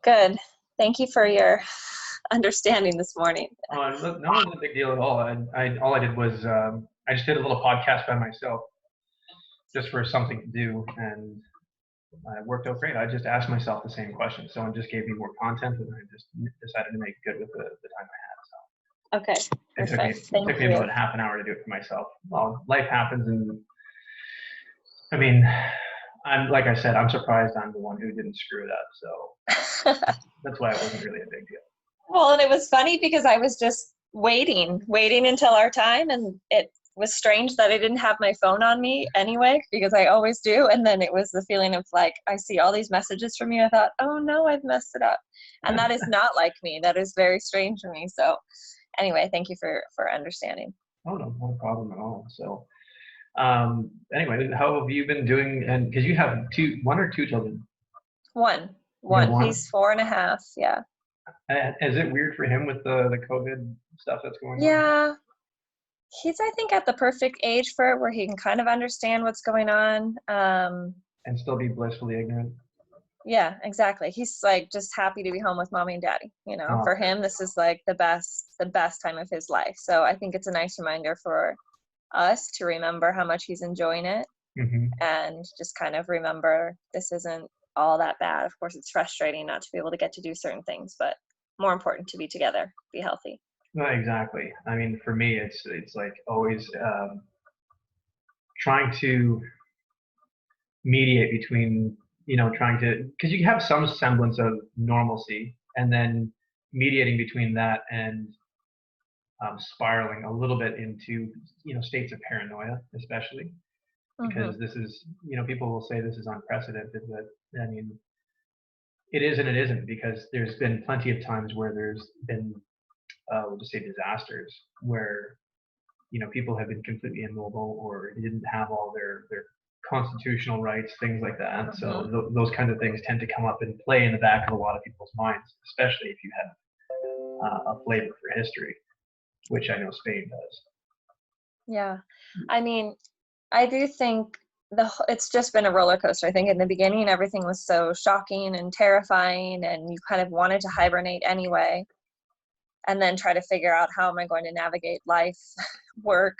Good. Thank you for your understanding this morning. Look, no, it wasn't a big deal at all. All I did was I just did a little podcast by myself, just for something to do, and it worked out great. I just asked myself the same question. Someone just gave me more content, and I just decided to make it good with the time I had. Okay, So it took me perfect. it Thank took me you. about half an hour to do it for myself. Well, life happens, and I mean, I'm like I said, I'm surprised I'm the one who didn't screw it up. So that's why it wasn't really a big deal. Well, and it was funny because I was just waiting until our time, and it was strange that I didn't have my phone on me anyway, because I always do. And then it was the feeling of like, I see all these messages from you. I thought, oh no, I've messed it up. And that is not like me. That is very strange for me. So anyway, thank you for understanding. Oh no problem at all. So anyway, how have you been doing? And because you have one or two children, One, you have one. one. He's 4.5. Yeah. Is it weird for him with the COVID stuff that's going on? Yeah. He's, I think, at the perfect age for it where he can kind of understand what's going on. And still be blissfully ignorant? Yeah, exactly. He's like just happy to be home with mommy and daddy. Oh, For him, this is like the best time of his life. So I think it's a nice reminder for us to remember how much he's enjoying it hmm. and just kind of remember this isn't all that bad. Of course, it's frustrating not to be able to get to do certain things, but more important to be together, be healthy. Well, exactly. I mean, for me, it's like always trying to mediate between, trying to, because you have some semblance of normalcy, and then mediating between that and spiraling a little bit into, states of paranoia, especially Hmm. because this is, people will say this is unprecedented, but I mean, it is and it isn't, because there's been plenty of times where there's been, we'll just say, disasters where people have been completely immobile or didn't have all their constitutional rights, things like that. So Hmm. those kind of things tend to come up and play in the back of a lot of people's minds, especially if you have a flavor for history, which I know Spain does. Yeah. I mean, I do think it's just been a roller coaster. I think in the beginning, everything was so shocking and terrifying, and you kind of wanted to hibernate anyway, and then try to figure out how am I going to navigate life, work,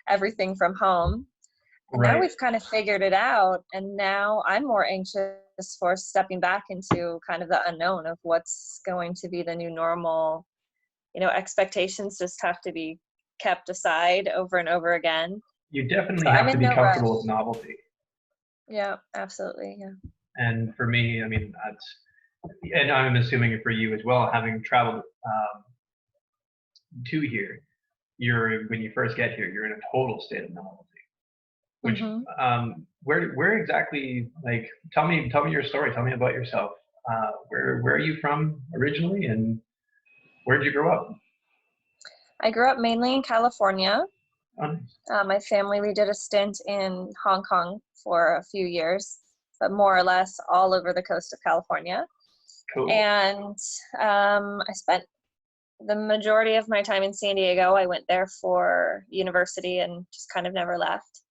everything from home. And now Right. we've kind of figured it out, and now I'm more anxious for stepping back into kind of the unknown of what's going to be the new normal. Expectations just have to be kept aside over and over again. You definitely So I'm have to in be no rush. comfortable with novelty. Yeah, absolutely. Yeah. And for me, I mean, and I'm assuming for you as well, having traveled to here, when you first get here, you're in a total state of novelty. Which Hmm. where exactly, like, tell me your story. Tell me about yourself. Where are you from originally, and where did you grow up? I grew up mainly in California. Oh, nice. My family, we did a stint in Hong Kong for a few years, but more or less all over the coast of California. Cool. And I spent the majority of my time in San Diego. I went there for university and just kind of never left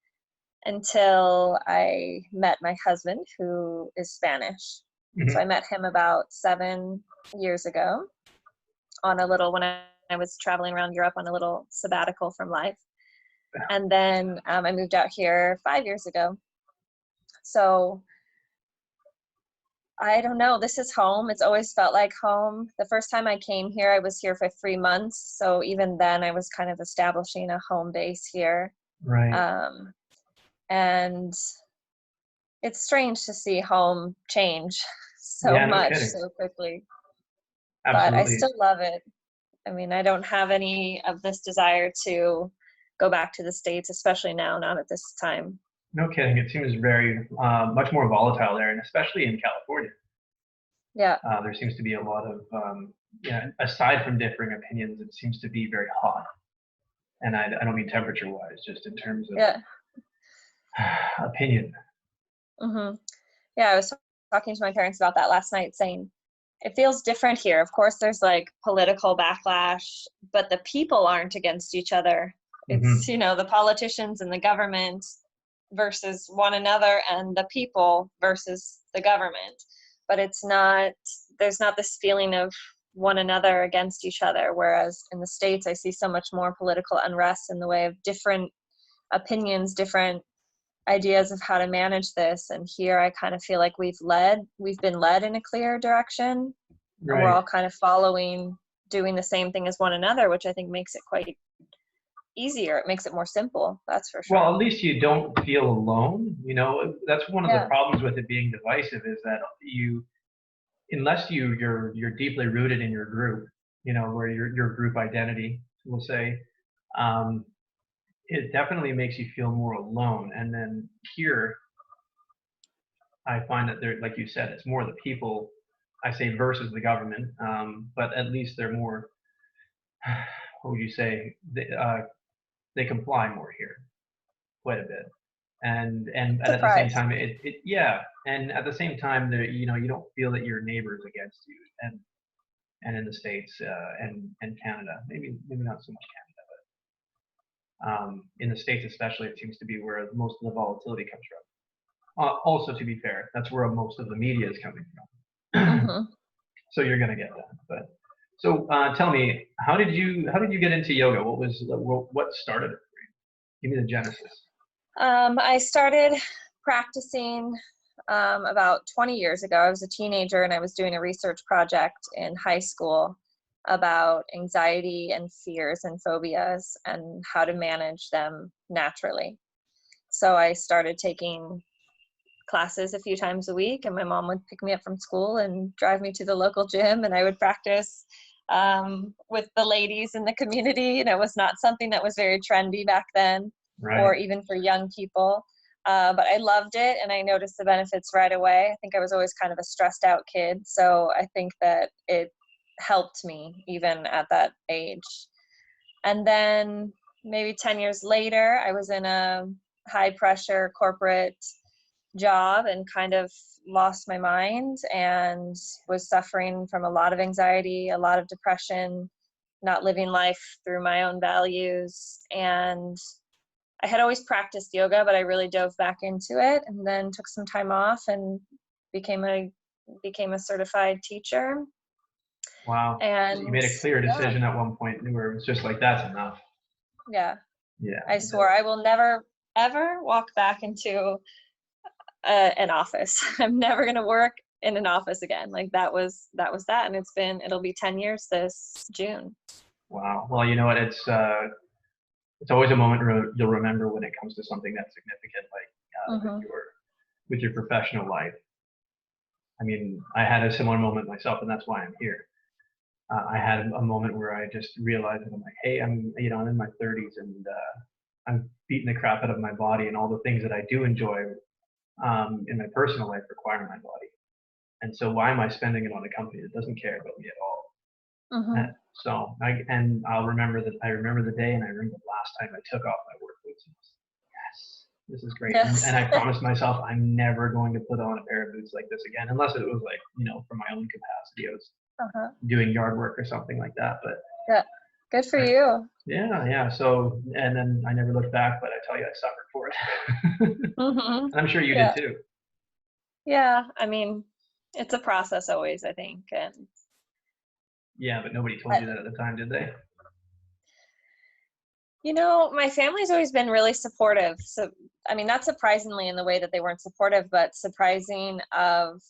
until I met my husband, who is Spanish. So I Hmm. met him about 7 years ago when I was traveling around Europe on a little sabbatical from life. And then I moved out here 5 years ago. So I don't know. This is home. It's always felt like home. The first time I came here, I was here for 3 months. So even then, I was kind of establishing a home base here. Right. Um, and it's strange to see home change so Yeah. No much kidding. so quickly, but I Absolutely. still love it. I mean, I don't have any of this desire to go back to the States, especially now, not at this time. No kidding. It seems very much more volatile there, and especially in California, Yeah. there seems to be a lot of yeah. Aside from differing opinions, it seems to be very hot, and I don't mean temperature wise, just in terms of Yeah. opinion. Hmm. Yeah. I was talking to my parents about that last night, saying it feels different here. Of course, there's like political backlash, but the people aren't against each other. It's, Hmm. the politicians and the government versus one another, and the people versus the government. But it's not there's not this feeling of one another against each other, whereas in the States I see so much more political unrest in the way of different opinions, different ideas of how to manage this. And here I kind of feel like we've been led in a clear direction, and we're Right. all kind of following, doing the same thing as one another, which I think makes it quite easier. It makes it more simple, that's for Well, sure. at least you don't feel alone. That's one of the Yeah. problems with it being divisive, is that unless you're deeply rooted in your group, where your group identity, we'll say, um, it definitely makes you feel more alone. And then here, I find that they're, like you said, it's more the people, I say, versus the government, but at least they're more, what would you say, they comply more here, quite a bit. And at the same Surprised. time, yeah, and at the same time, you don't feel that your neighbor's against you, and in the States, and Canada, maybe not so much Canada, but in the States especially, it seems to be where most of the volatility comes from. Also, to be fair, that's where most of the media is coming from. Hmm. So you're gonna get that. But so tell me, how did you get into yoga? What started it? Give me the genesis. I started practicing about 20 years ago. I was a teenager and I was doing a research project in high school about anxiety and fears and phobias and how to manage them naturally. So I started taking classes a few times a week, and my mom would pick me up from school and drive me to the local gym, and I would practice with the ladies in the community. And it was not something that was very trendy back then, or Right. even for young people. But I loved it, and I noticed the benefits right away. I think I was always kind of a stressed out kid, so I think that it helped me even at that age. And then maybe 10 years later, I was in a high pressure corporate job and kind of lost my mind and was suffering from a lot of anxiety, a lot of depression, not living life through my own values. And I had always practiced yoga, but I really dove back into it, and then took some time off and became a certified teacher. Wow. So you And made a clear yeah, decision at one point where it was just like, that's enough. yeah, Yeah. I swore I will never ever walk back into an office. I'm never going to work in an office again. Like that. And it'll be 10 years this June. Wow. Well, you know what? It's always a moment you'll remember when it comes to something that's significant, like with Hmm. your professional life. I mean, I had a similar moment myself, and that's why I'm here. I had a moment where I just realized that I'm like, hey, I'm in my 30s, and I'm beating the crap out of my body, and all the things that I do enjoy in my personal life require my body. And so why am I spending it on a company that doesn't care about me at all? Hmm. So I'll remember that. I remember the day, and I remember the last time I took off my work boots. And I was like, yes, this is great. Yes. And I promised myself I'm never going to put on a pair of boots like this again, unless it was like, for my own capacity. I was Uh-huh. doing yard work or something like that. But Yeah. Good for I, you. yeah, yeah. So, and then I never looked back, but I tell you, I suffered for it. Hmm. And I'm sure you did Yeah. too. Yeah. I mean, it's a process always, I think. And Yeah, but nobody told but, you that at the time, did they? my family's always been really supportive. So, I mean, not surprisingly in the way that they weren't supportive, but surprising of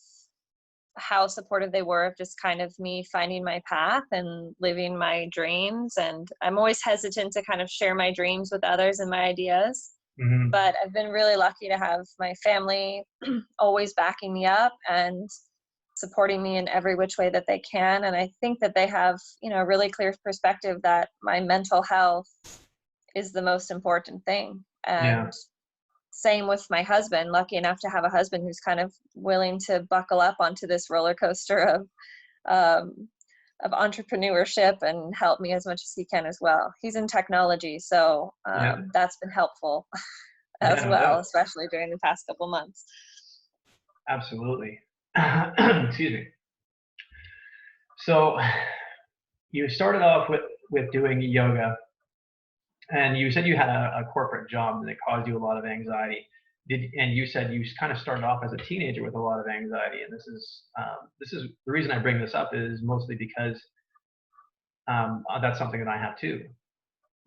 how supportive they were of just kind of me finding my path and living my dreams. And I'm always hesitant to kind of share my dreams with others and my ideas. Hmm. But I've been really lucky to have my family always backing me up and supporting me in every which way that they can. And I think that they have, a really clear perspective that my mental health is the most important thing. Yeah. And same with my husband, lucky enough to have a husband who's kind of willing to buckle up onto this roller coaster um, of entrepreneurship and help me as much as he can as well. He's in technology, so Yeah. that's been helpful Yeah. as No well, doubt. especially during the past couple months. Absolutely. Excuse me. So you started off with doing yoga, and you said you had a corporate job that caused you a lot of anxiety. and you said you kind of started off as a teenager with a lot of anxiety, and this is the reason I bring this up is mostly because that's something that I have too.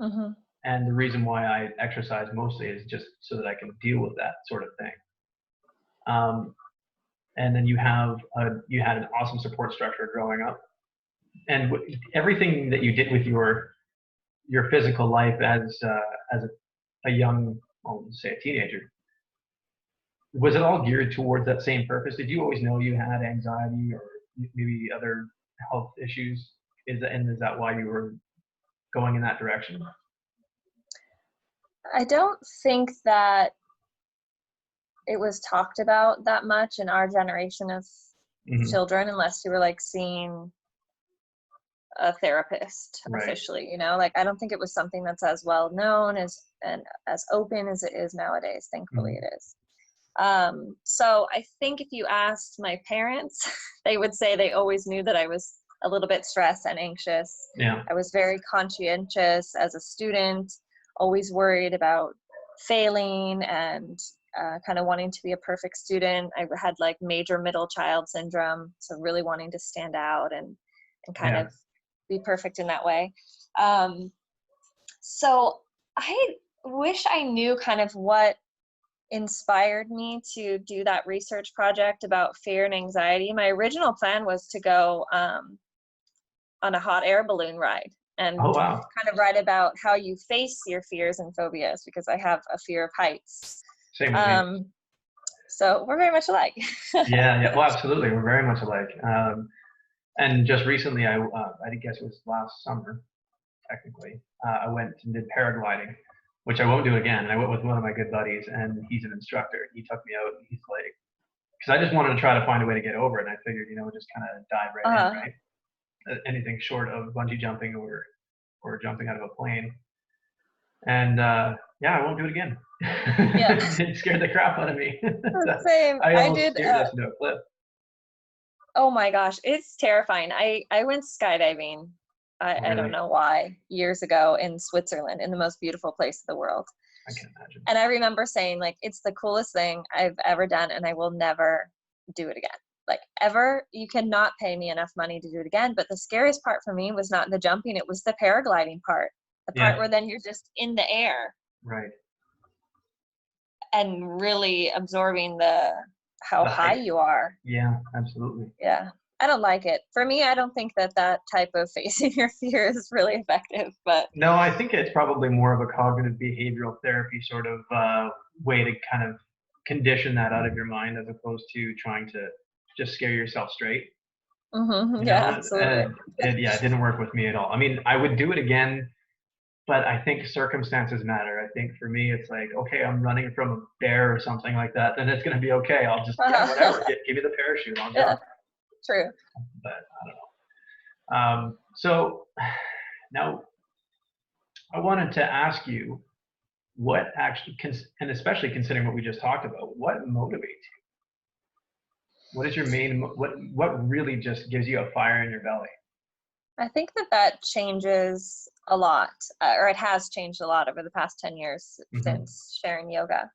Mm-hmm. And the reason why I exercise mostly is just so that I can deal with that sort of thing. And then you had an awesome support structure growing up, and everything that you did with your physical life as a young, well, say a teenager, was it all geared towards that same purpose? Did you always know you had anxiety or maybe other health issues? Is that why you were going in that direction? I don't think that it was talked about that much in our generation of children, unless you were like seeing a therapist officially, you know, like I don't think it was something that's as well known and as open as it is nowadays. Thankfully it is. So I think if you asked my parents, they would say they always knew that I was a little bit stressed and anxious. Yeah. I was very conscientious as a student, always worried about failing and kind of wanting to be a perfect student. I had like major middle child syndrome, so really wanting to stand out and kind of be perfect in that way. So I wish I knew kind of what inspired me to do that research project about fear and anxiety. My original plan was to go on a hot air balloon ride and kind of write about how you face your fears and phobias, because I have a fear of heights. Same with me. So we're very much alike. Yeah. Well, absolutely. We're very much alike. And just recently, I guess it was last summer, technically, I went and did paragliding, which I won't do again. And I went with one of my good buddies, and he's an instructor. He took me out, and he's like, because I just wanted to try to find a way to get over it. And I figured, just kind of dive right in, right? Anything short of bungee jumping or jumping out of a plane. And I won't do it again. Yeah. It scared the crap out of me. Same. I almost scared us into a cliff. Oh my gosh, it's terrifying. I went skydiving. Really? I don't know why, years ago in Switzerland, in the most beautiful place in the world. I can imagine. And I remember saying, like, it's the coolest thing I've ever done, and I will never do it again. Like, ever. You cannot pay me enough money to do it again. But the scariest part for me was not the jumping, it was the paragliding part. The part where then you're just in the air. Right. And really absorbing how high you are. Yeah, absolutely. Yeah. I don't like it. For me, I don't think that type of facing your fear is really effective, but. No, I think it's probably more of a cognitive behavioral therapy sort of way to kind of condition that out of your mind, as opposed to trying to just scare yourself straight. Mm-hmm. Yeah, absolutely. It didn't work with me at all. I mean, I would do it again, but I think circumstances matter. I think for me, it's like, okay, I'm running from a bear or something like that, then it's going to be okay. I'll just, whatever, give me the parachute, I'll jump. True. But I don't know. So now I wanted to ask you what actually, and especially considering what we just talked about, what motivates you? What is your main, what really just gives you a fire in your belly? I think that changes a lot, or it has changed a lot over the past 10 years since sharing yoga.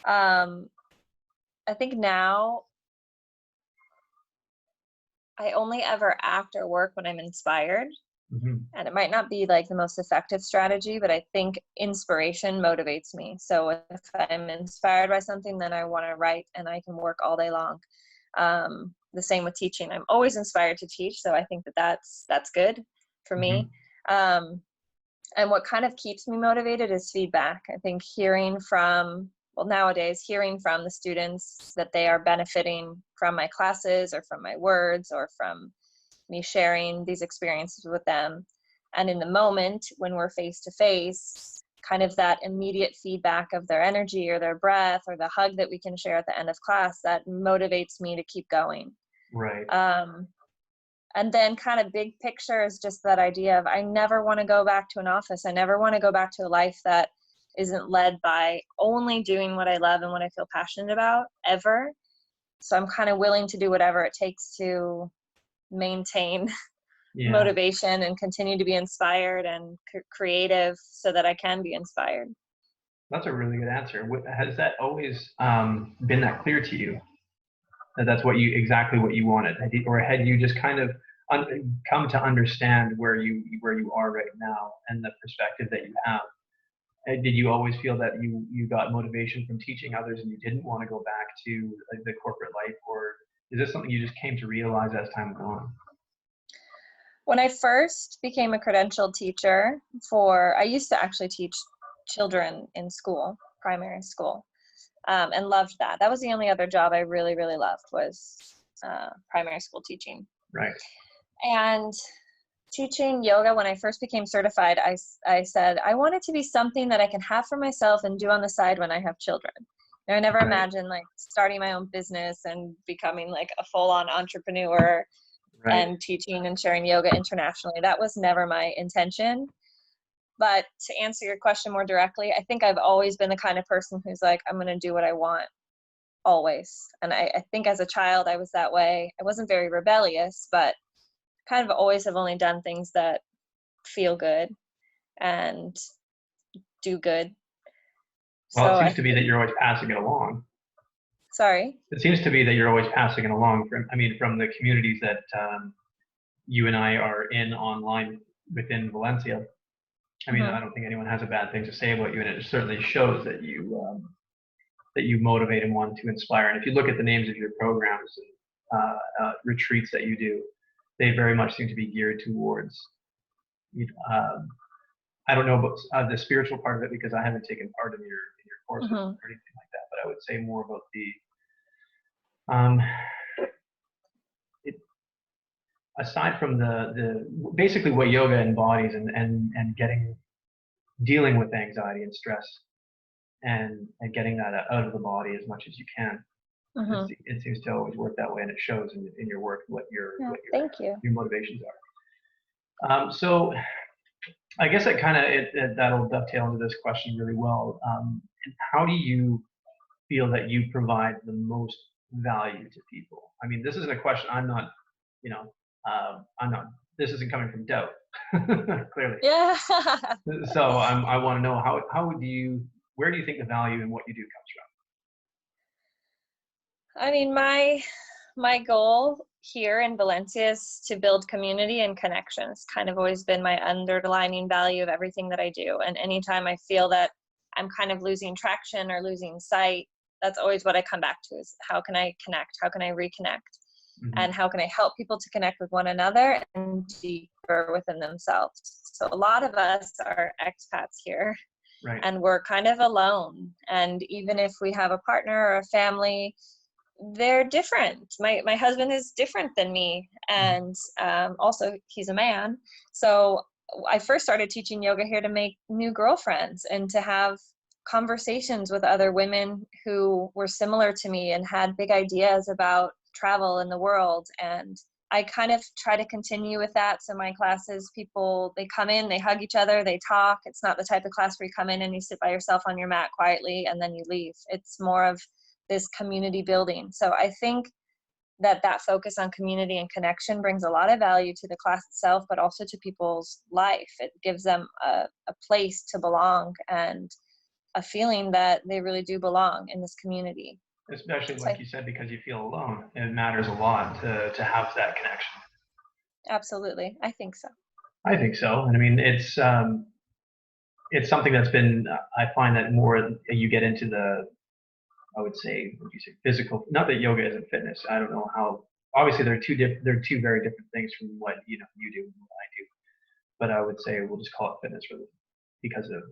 I think now I only ever act or work when I'm inspired. And it might not be like the most effective strategy, but I think inspiration motivates me. So if I'm inspired by something, then I want to write and I can work all day long. The same with teaching. I'm always inspired to teach. So I think that's good for me. And what kind of keeps me motivated is feedback. I think nowadays hearing from the students that they are benefiting from my classes or from my words or from me sharing these experiences with them. And in the moment when we're face to face, kind of that immediate feedback of their energy or their breath or the hug that we can share at the end of class, that motivates me to keep going. Right. And then kind of big picture is just that idea of I never want to go back to an office. I never want to go back to a life that isn't led by only doing what I love and what I feel passionate about ever. So I'm kind of willing to do whatever it takes to maintain motivation and continue to be inspired and creative so that I can be inspired. That's a really good answer. Has that always been that clear to you? That that's exactly what you wanted, or had you just kind of come to understand where you are right now and the perspective that you have? Did you always feel that you got motivation from teaching others and you didn't want to go back to the corporate life, or is this something you just came to realize as time went on? When I first became a credentialed teacher I used to actually teach children in school, primary school, and loved that. That was the only other job I really, really loved was primary school teaching. Right. And teaching yoga, when I first became certified, I said, I want it to be something that I can have for myself and do on the side when I have children. And I never Right. imagined like starting my own business and becoming like a full-on entrepreneur Right. and teaching and sharing yoga internationally. That was never my intention. But to answer your question more directly, I think I've always been the kind of person who's like, I'm going to do what I want always. And I think as a child, I was that way. I wasn't very rebellious, but kind of always have only done things that feel good and do good. Well, it So seems to be that you're always passing it along. sorry. It seems to be that you're always passing it along from the communities that you and I are in online within Valencia. I mean, I don't think anyone has a bad thing to say about you, and it certainly shows that you motivate and want to inspire. And if you look at the names of your programs and retreats that you do, they very much seem to be geared towards. I don't know about the spiritual part of it because I haven't taken part in your courses or anything like that. But I would say more about aside from the basically what yoga embodies and dealing with anxiety and stress and getting that out of the body as much as you can. It seems to always work that way, and it shows in your work what Thank you. your motivations are. So I guess that'll dovetail into this question really well. How do you feel that you provide the most value to people? I mean, this isn't a question. I'm not. I'm not. This isn't coming from doubt, clearly. Yeah. So I want to know where do you think the value in what you do comes I mean, my goal here in Valencia is to build community and connection. It's kind of always been my underlining value of everything that I do. And anytime I feel that I'm kind of losing traction or losing sight, that's always what I come back to is how can I connect? How can I reconnect? And how can I help people to connect with one another and deeper within themselves? So a lot of us are expats here, Right. And we're kind of alone. And even if we have a partner or a family, they're different. My husband is different than me, and also he's a man. So I first started teaching yoga here to make new girlfriends and to have conversations with other women who were similar to me and had big ideas about travel in the world. And I kind of try to continue with that. So my classes, people, they come in, they hug each other, they talk. It's not the type of class where you come in and you sit by yourself on your mat quietly and then you leave. It's more of this community building. So I think that focus on community and connection brings a lot of value to the class itself, but also to people's life. It gives them a place to belong and a feeling that they really do belong in this community. Especially, like you said, because you feel alone. It matters a lot to have that connection. Absolutely. I think so. I think so. And I mean, it's something that's been, I find that more you get into I would say, what do you say, physical, not that yoga isn't fitness. I don't know how, obviously they're two very different things from what, you do and what I do. But I would say we'll just call it fitness because of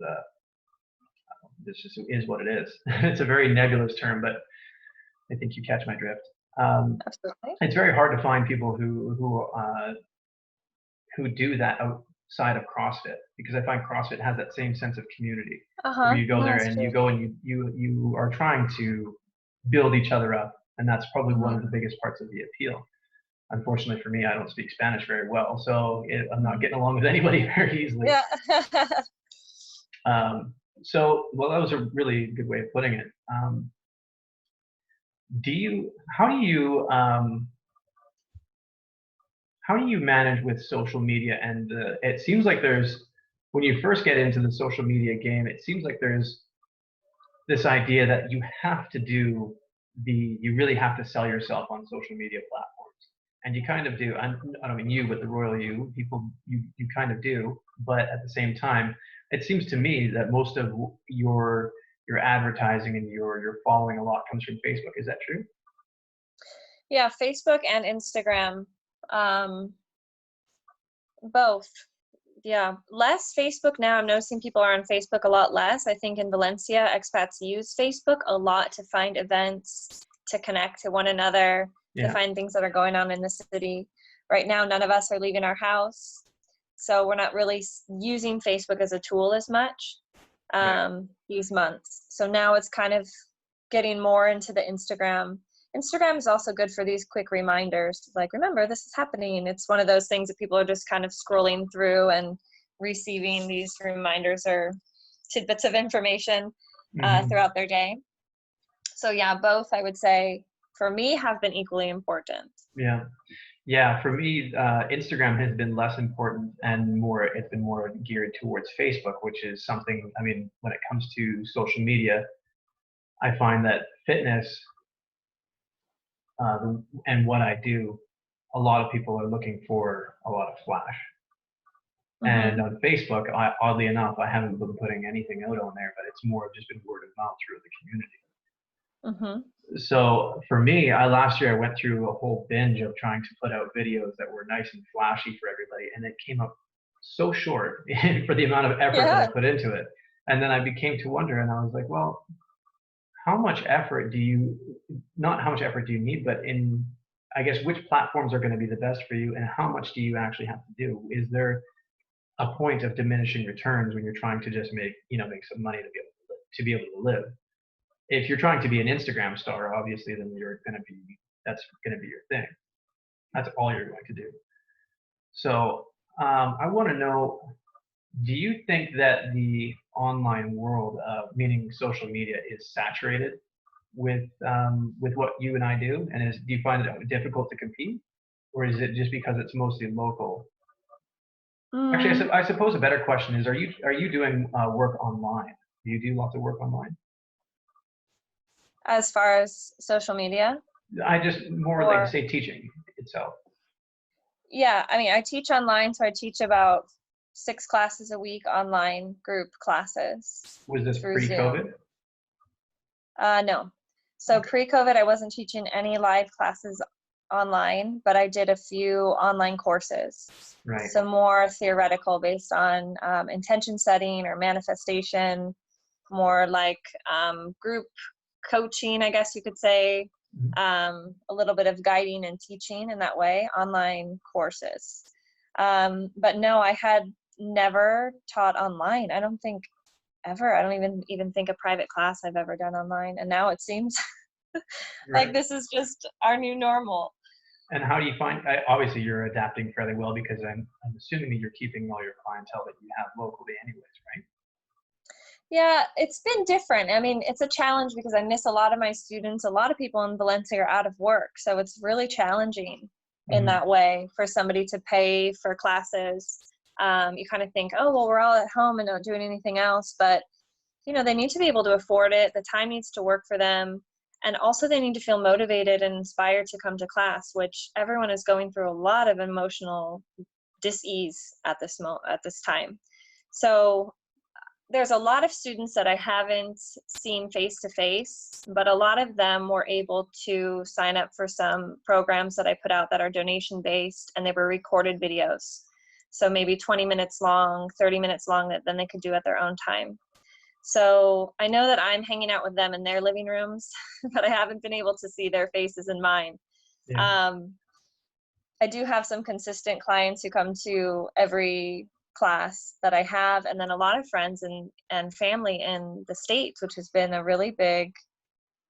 this just is what it is. It's a very nebulous term, but I think you catch my drift. Absolutely. It's very hard to find people who do that outside of CrossFit, because I find CrossFit has that same sense of community. Where you go there and you go and you are trying to build each other up, and that's probably one of the biggest parts of the appeal. Unfortunately for me, I don't speak Spanish very well, so I'm not getting along with anybody very easily. Yeah. So, well, that was a really good way of putting it. How do you manage with social media? And it seems like when you first get into the social media game, it seems like there's this idea that you have to you really have to sell yourself on social media platforms. And you kind of do. I don't mean you, but the royal you, people, you kind of do. But at the same time, it seems to me that most of your advertising and your following a lot comes from Facebook. Is that true? Yeah, Facebook and Instagram, both. Yeah, less Facebook now. I'm noticing people are on Facebook a lot less. I think in Valencia, expats use Facebook a lot to find events, to connect to one another, to find things that are going on in the city. Right now, none of us are leaving our house, so we're not really using Facebook as a tool as much these months. So now it's kind of getting more into the Instagram. Instagram is also good for these quick reminders, like, remember, this is happening. It's one of those things that people are just kind of scrolling through and receiving these reminders or tidbits of information throughout their day. So yeah, both, I would say, for me, have been equally important. Yeah, for me, Instagram has been less important and it's been more geared towards Facebook, which is something, I mean, when it comes to social media, I find that fitness and what I do, a lot of people are looking for a lot of flash. And on Facebook, oddly enough, I haven't been putting anything out on there, but it's more just been word of mouth through the community. So for me, last year I went through a whole binge of trying to put out videos that were nice and flashy for everybody, and it came up so short for the amount of effort that I put into it. And then I became to wonder, and I was like, well, how much effort do you, not how much effort do you need, but I guess, which platforms are going to be the best for you, and how much do you actually have to do? Is there a point of diminishing returns when you're trying to just make some money to be able to live? If you're trying to be an Instagram star, obviously, then that's going to be your thing. That's all you're going to do. So I want to know, do you think that the online world, meaning social media, is saturated with what you and I do? And do you find it difficult to compete? Or is it just because it's mostly local? Actually, I suppose a better question is, are you doing work online? Do you do lots of work online? As far as social media? I just more like, say, teaching itself. Yeah, I mean, I teach online, so I teach about 6 classes a week, online group classes. Was this pre-COVID? No. So pre-COVID, I wasn't teaching any live classes online, but I did a few online courses. Right. So more theoretical, based on intention setting or manifestation, more like group coaching, I guess you could say, a little bit of guiding and teaching in that way, online courses. But no, I had never taught online. I don't think ever. I don't even think a private class I've ever done online. And now it seems like this is just our new normal. And how do you find, obviously you're adapting fairly well, because I'm assuming that you're keeping all your clientele that you have locally anyways, right? Yeah, it's been different. I mean, it's a challenge because I miss a lot of my students. A lot of people in Valencia are out of work, so it's really challenging in that way for somebody to pay for classes. You kind of think, oh, well, we're all at home and not doing anything else, but they need to be able to afford it. The time needs to work for them. And also they need to feel motivated and inspired to come to class, which everyone is going through a lot of emotional dis-ease at this time. So there's a lot of students that I haven't seen face to face, but a lot of them were able to sign up for some programs that I put out that are donation based, and they were recorded videos. So maybe 20 minutes long, 30 minutes long, that then they could do at their own time. So I know that I'm hanging out with them in their living rooms, but I haven't been able to see their faces in mine. Yeah. I do have some consistent clients who come to every class that I have, and then a lot of friends and family in the States, which has been a really big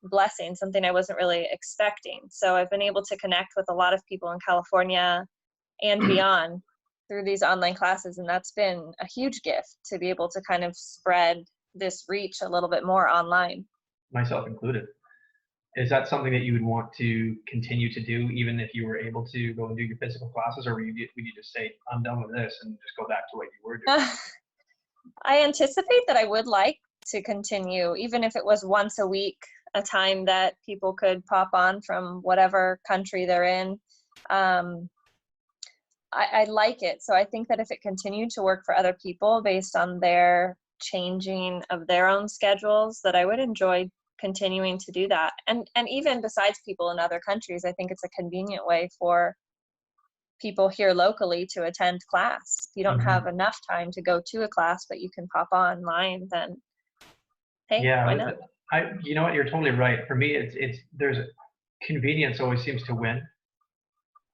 blessing, something I wasn't really expecting. So I've been able to connect with a lot of people in California and beyond through these online classes, and that's been a huge gift to be able to kind of spread this reach a little bit more online. Myself included. Is that something that you would want to continue to do, even if you were able to go and do your physical classes, or would you just say, I'm done with this and just go back to what you were doing? I anticipate that I would like to continue, even if it was once a week, a time that people could pop on from whatever country they're in. I like it. So I think that if it continued to work for other people based on their changing of their own schedules, that I would enjoy continuing to do that. And even besides people in other countries, I think it's a convenient way for people here locally to attend class. If you don't have enough time to go to a class, but you can pop online, then hey, why Yeah, not? you know what, you're totally right. For me, there's convenience always seems to win.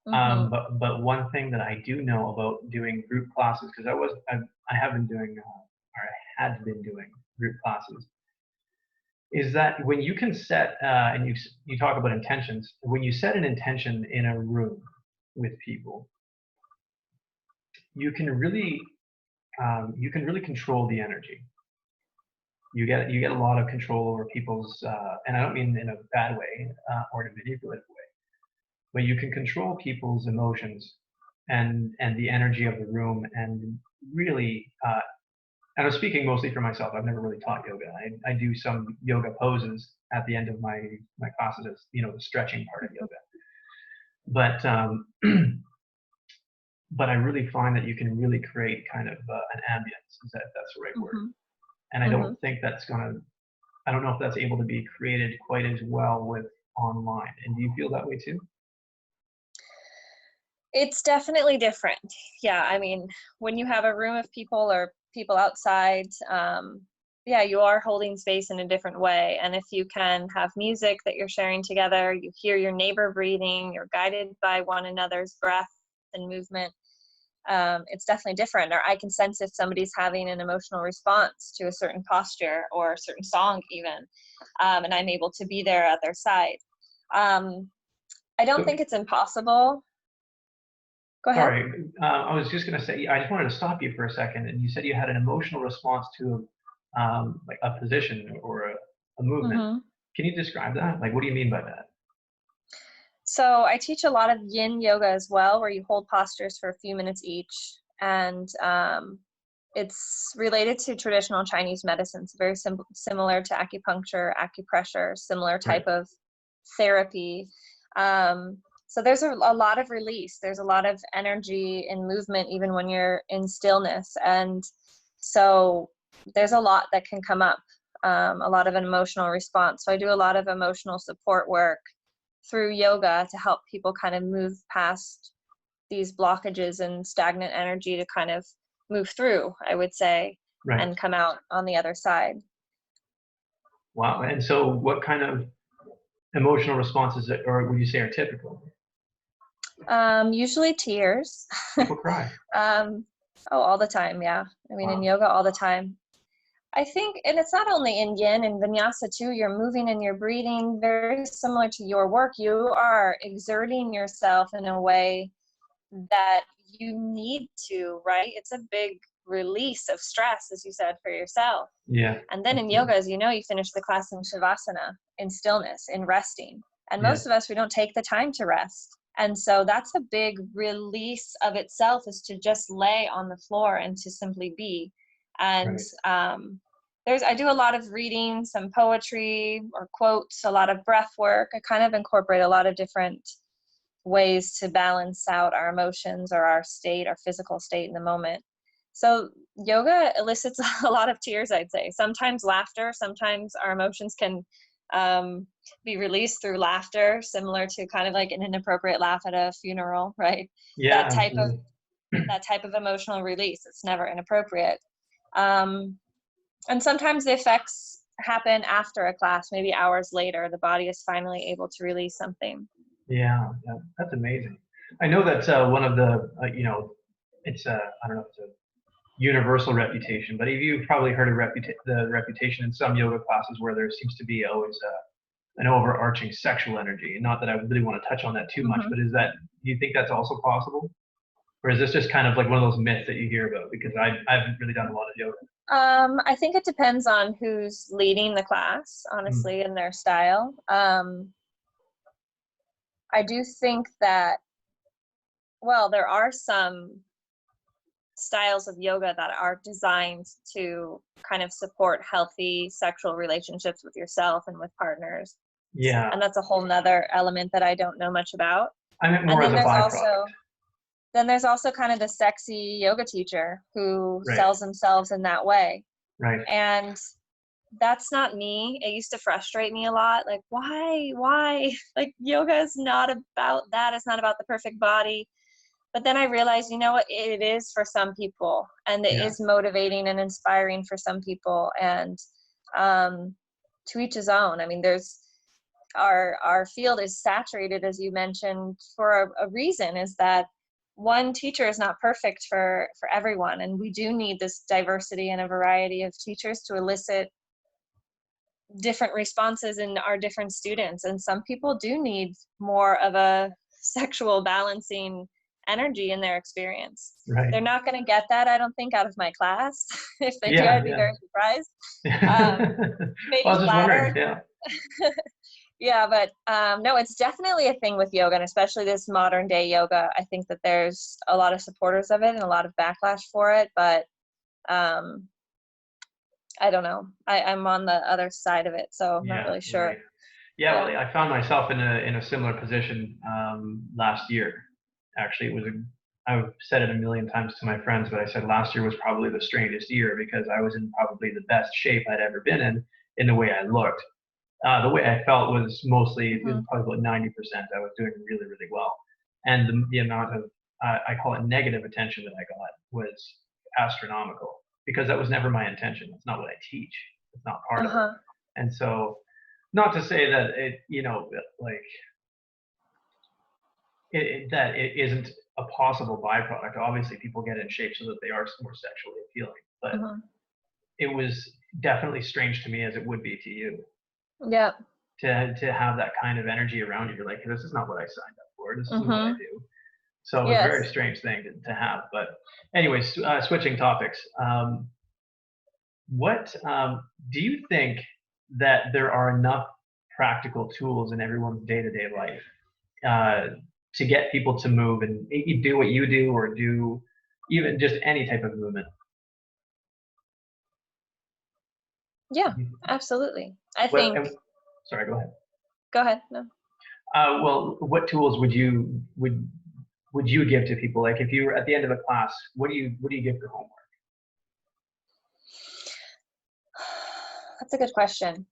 Mm-hmm. But one thing that I do know about doing group classes, because I have been doing or I had been doing group classes, is that when you can set and you talk about intentions, when you set an intention in a room with people, you can really control the energy. You get a lot of control over people's, and I don't mean in a bad way or in a manipulative way, but you can control people's emotions and the energy of the room, and really, and I'm speaking mostly for myself. I've never really taught yoga. I do some yoga poses at the end of my classes, as the stretching part of yoga. But but I really find that you can really create kind of an ambience. Is that's the right word? Mm-hmm. And I Mm-hmm. don't think I don't know if that's able to be created quite as well with online. And do you feel that way too? It's definitely different. Yeah, I mean, when you have a room of people or people outside, yeah, you are holding space in a different way. And if you can have music that you're sharing together, you hear your neighbor breathing, you're guided by one another's breath and movement, it's definitely different. Or I can sense if somebody's having an emotional response to a certain posture or a certain song even, and I'm able to be there at their side. I don't So, think it's impossible. Go ahead. sorry, I was just going to say, I just wanted to stop you for a second. And you said you had an emotional response to like a position or a movement. Mm-hmm. Can you describe that? Like, what do you mean by that? So I teach a lot of yin yoga as well, where you hold postures for a few minutes each. And it's related to traditional Chinese medicine. It's very similar to acupuncture, acupressure, similar Right. type of therapy. So there's a lot of release. There's a lot of energy and movement, even when you're in stillness. And so there's a lot that can come up, a lot of an emotional response. So I do a lot of emotional support work through yoga to help people kind of move past these blockages and stagnant energy to kind of move through, I would say, Right. and come out on the other side. Wow. And so, what kind of emotional responses, or would you say, are typical? Usually tears. People cry. um, oh, all the time, yeah. I mean, in Wow. yoga, all the time. I think, and it's not only in yin and vinyasa too, you're moving and you're breathing very similar to your work. You are exerting yourself in a way that you need to, right? It's a big release of stress, as you said, for yourself. Yeah. And then in Absolutely. yoga, as you know, you finish the class in shavasana, in stillness, in resting. And Yeah. most of us, we don't take the time to rest. And so that's a big release of itself, is to just lay on the floor and to simply be. And Right. I do a lot of reading, some poetry or quotes, a lot of breath work. I kind of incorporate a lot of different ways to balance out our emotions or our state, our physical state in the moment. So yoga elicits a lot of tears, I'd say. Sometimes laughter, sometimes our emotions can be released through laughter, similar to kind of like an inappropriate laugh at a funeral, right? Yeah. That type of Absolutely. emotional release. It's never inappropriate. Um, and sometimes the effects happen after a class, maybe hours later. The body is finally able to release something. Yeah, that's amazing. I know that's one of the, it's I don't know if it's a universal reputation, but you've probably heard of the reputation in some yoga classes where there seems to be always an overarching sexual energy. And not that I really want to touch on that too much, Mm-hmm. but do you think that's also possible? Or is this just kind of like one of those myths that you hear about? Because I haven't really done a lot of yoga. I think it depends on who's leading the class, Mm, honestly, and their style. I do think that, well, there are some styles of yoga that are designed to kind of support healthy sexual relationships with yourself and with partners. Yeah. And that's a whole nother element that I don't know much about. I meant And more as then a byproduct. there's also kind of the sexy yoga teacher who Right. sells themselves in that way. Right. And that's not me. It used to frustrate me a lot. Like, why? Like, yoga is not about that. It's not about the perfect body. But then I realized, you know what, it is for some people, and it is motivating and inspiring for some people. And to each his own. I mean, there's our field is saturated, as you mentioned, for a reason, is that one teacher is not perfect for everyone. And we do need this diversity and a variety of teachers to elicit different responses in our different students. And some people do need more of a sexual balancing energy in their experience. Right. They're not going to get that, I don't think, out of my class. If they do, I'd be very surprised. Maybe well, I was just flattered. wondering, Yeah, but no, it's definitely a thing with yoga, and especially this modern day yoga. I think that there's a lot of supporters of it and a lot of backlash for it, but I don't know. I'm on the other side of it, so I'm not really sure. Right. Yeah, well, I found myself in a similar position last year. Actually, I've said it a million times to my friends, but I said last year was probably the strangest year because I was in probably the best shape I'd ever been in the way I looked. The way I felt was mostly, it was probably about 90%. I was doing really, really well. And the amount of, I call it negative attention that I got was astronomical because that was never my intention. That's not what I teach. It's not part of it. And so, not to say that it, that it isn't a possible byproduct. Obviously, people get in shape so that they are more sexually appealing, but it was definitely strange to me, as it would be to you. Yeah. To have that kind of energy around you, you're like, this is not what I signed up for. This isn't what I do. So it was a very strange thing to have. But anyways, switching topics. What do you think that there are enough practical tools in everyone's day-to-day life to get people to move and do what you do, or do even just any type of movement? Yeah, absolutely. Sorry, go ahead. Go ahead. No. Well, what tools would you give to people? Like, if you were at the end of a class, what do you give for homework? That's a good question.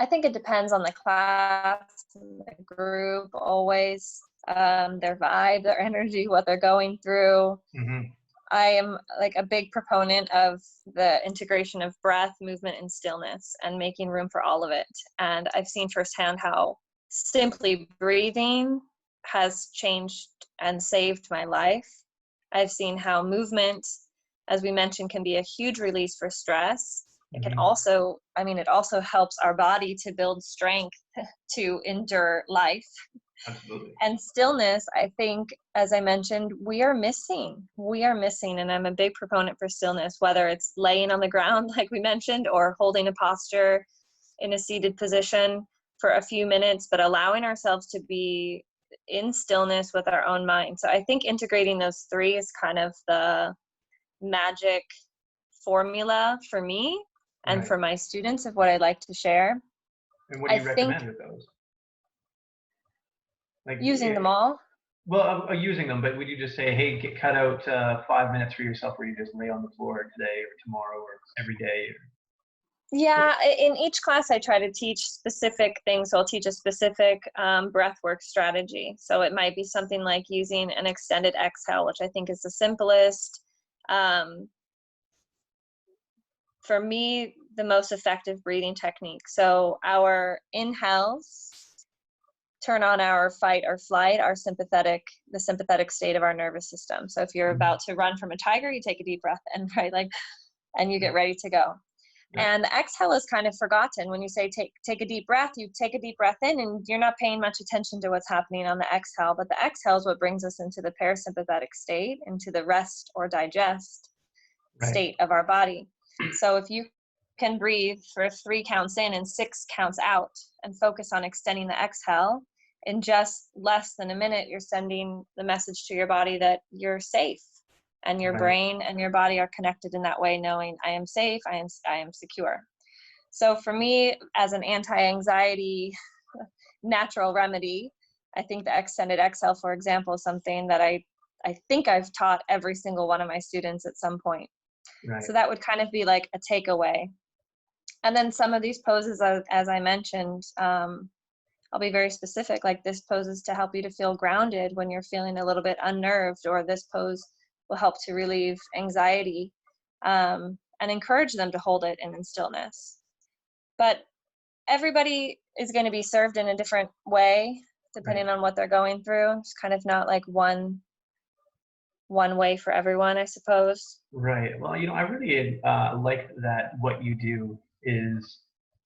I think it depends on the class, the group, always, their vibe, their energy, what they're going through. I am like a big proponent of the integration of breath, movement, and stillness, and making room for all of it. And I've seen firsthand how simply breathing has changed and saved my life. I've seen how movement, as we mentioned, can be a huge release for stress. It can also, it also helps our body to build strength to endure life. Absolutely. And stillness, I think, as I mentioned, we are missing, and I'm a big proponent for stillness, whether it's laying on the ground, like we mentioned, or holding a posture in a seated position for a few minutes, but allowing ourselves to be in stillness with our own mind. So I think integrating those three is kind of the magic formula for me and for my students of what I'd like to share. And what do you recommend with those? Like using them all? Well, using them, but would you just say, hey, cut out 5 minutes for yourself where you just lay on the floor today or tomorrow or every day? Yeah, in each class I try to teach specific things. So I'll teach a specific breathwork strategy. So it might be something like using an extended exhale, which I think is the simplest. For me, the most effective breathing technique. So our inhales turn on our fight or flight, the sympathetic state of our nervous system. So if you're about to run from a tiger, you take a deep breath and and you get ready to go. And the exhale is kind of forgotten. When you say take a deep breath, you take a deep breath in and you're not paying much attention to what's happening on the exhale, but the exhale is what brings us into the parasympathetic state, into the rest or digest state of our body. So if you can breathe for 3 counts in and 6 counts out and focus on extending the exhale, in just less than a minute, you're sending the message to your body that you're safe, and your Right. brain and your body are connected in that way, knowing I am safe, I am secure. So for me, as an anti-anxiety natural remedy, I think the extended exhale, for example, is something that I think I've taught every single one of my students at some point. Right. So that would kind of be like a takeaway. And then some of these poses, as I mentioned, I'll be very specific, like this pose is to help you to feel grounded when you're feeling a little bit unnerved, or this pose will help to relieve anxiety, and encourage them to hold it in stillness. But everybody is going to be served in a different way Right. depending on what they're going through. It's kind of not like one way for everyone, I suppose. Right. Well, I really like that what you do is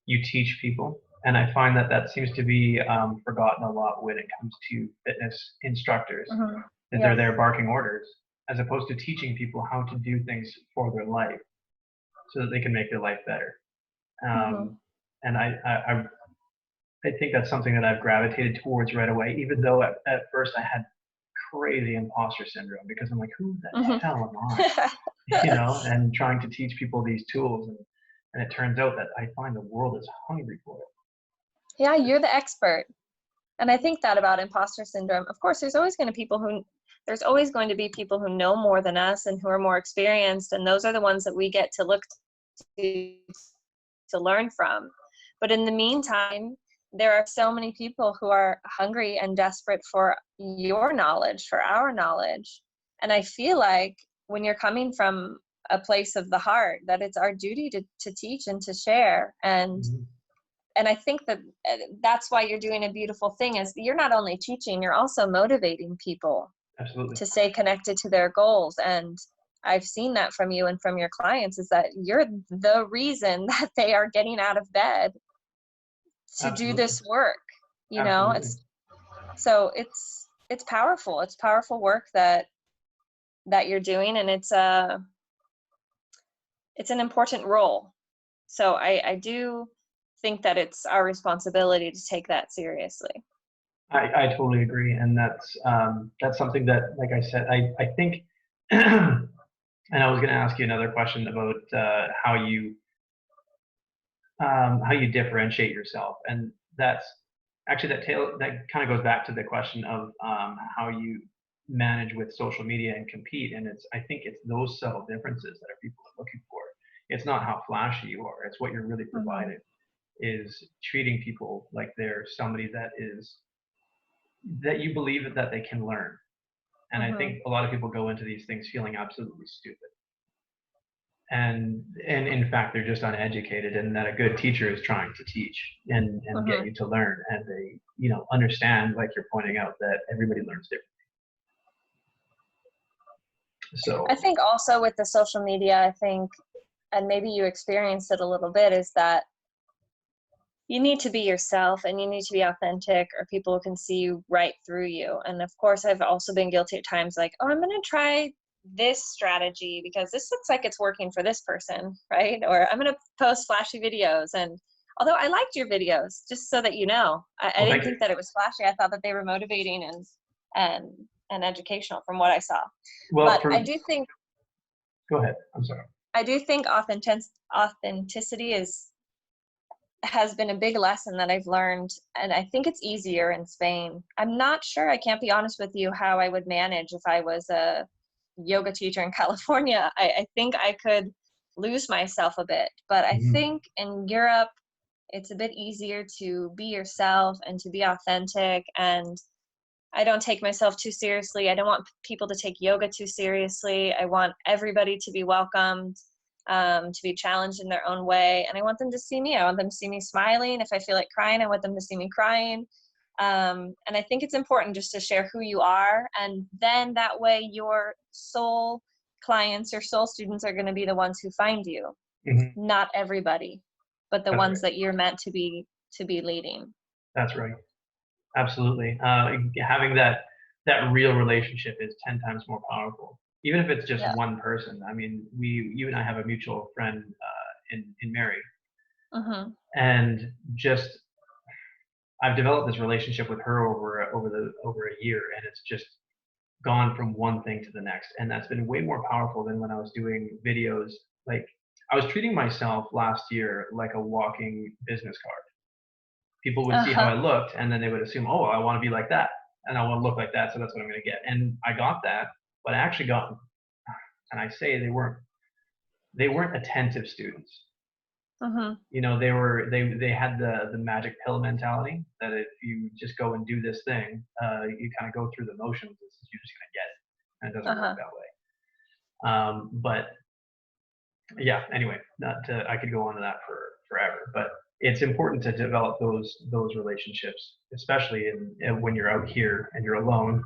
you teach people. And I find that that seems to be forgotten a lot when it comes to fitness instructors, Hmm. that they're Yeah. there barking orders, as opposed to teaching people how to do things for their life so that they can make their life better. Hmm. Um, and I think that's something that I've gravitated towards right away, even though at first I had crazy imposter syndrome because I'm like, who the Hmm. hell am I? And trying to teach people these tools. And it turns out that I find the world is hungry for it. Yeah, you're the expert. And I think that about imposter syndrome. Of course, there's always going to be people who know more than us and who are more experienced, and those are the ones that we get to look to learn from. But in the meantime, there are so many people who are hungry and desperate for your knowledge, for our knowledge. And I feel like when you're coming from a place of the heart, that it's our duty to teach and to share. Mhm. And I think that that's why you're doing a beautiful thing, is you're not only teaching, you're also motivating people Absolutely. to stay connected to their goals. And I've seen that from you and from your clients, is that you're the reason that they are getting out of bed to do Absolutely. this work. Absolutely. It's powerful. It's powerful work that you're doing, and it's an important role. So I do think that it's our responsibility to take that seriously. I totally agree. And that's something that, like I said, I think, and I was going to ask you another question about how you differentiate yourself, and that's actually that kind of goes back to the question of how you manage with social media and compete. And I think it's those subtle differences that are people are looking for. It's not how flashy you are; it's what you're really Hmm. providing. Is treating people like they're somebody that you believe that they can learn. And I Hmm. think a lot of people go into these things feeling absolutely stupid. And in fact they're just uneducated, and that a good teacher is trying to teach and get Hmm. you to learn, and they understand, like you're pointing out, that everybody learns differently. I So think also with the social media, I think, and maybe you experienced it a little bit, is that you need to be yourself and you need to be authentic, or people can see you right through you. And of course, I've also been guilty at times, like, oh, I'm going to try this strategy because this looks like it's working for this person, right? Or I'm going to post flashy videos. And although I liked your videos, just so that you know, I well, didn't thank you. think that it was flashy. I thought that they were motivating and and educational from what I saw. Well, But for go ahead, I'm sorry. I do think authenticity has been a big lesson that I've learned, and I think it's easier in Spain. I'm not sure, I can't be honest with you, how I would manage if I was a yoga teacher in California. I think I could lose myself a bit, but I Mhm. think in Europe, it's a bit easier to be yourself and to be authentic. And I don't take myself too seriously. I don't want people to take yoga too seriously. I want everybody to be welcomed, to be challenged in their own way. And I want them to see me. I want them to see me smiling. If I feel like crying, I want them to see me crying. And I think it's important just to share who you are. And then that way, your soul clients, your soul students are going to be the ones who find you, Mhm. not everybody, but the That's ones right. that you're meant to be leading. That's right. Absolutely. Having that real relationship is 10 times more powerful, even if it's just Yeah. one person. I mean, you and I have a mutual friend in Mary, Hmm. and just I've developed this relationship with her over a year, and it's just gone from one thing to the next. And that's been way more powerful than when I was doing videos. Like, I was treating myself last year like a walking business card. People would see how Uh-huh. I looked, and then they would assume, oh, I want to be like that, and I want to look like that, so that's what I'm going to get. And I got that, but I actually got, and I say they weren't attentive students. Mm-hmm. They had the magic pill mentality that if you just go and do this thing, you kind of go through the motions, you're just going to get it, and it doesn't work Uh-huh. that way. But yeah, anyway, I could go on to that for forever, but it's important to develop those relationships, especially when you're out here and you're alone.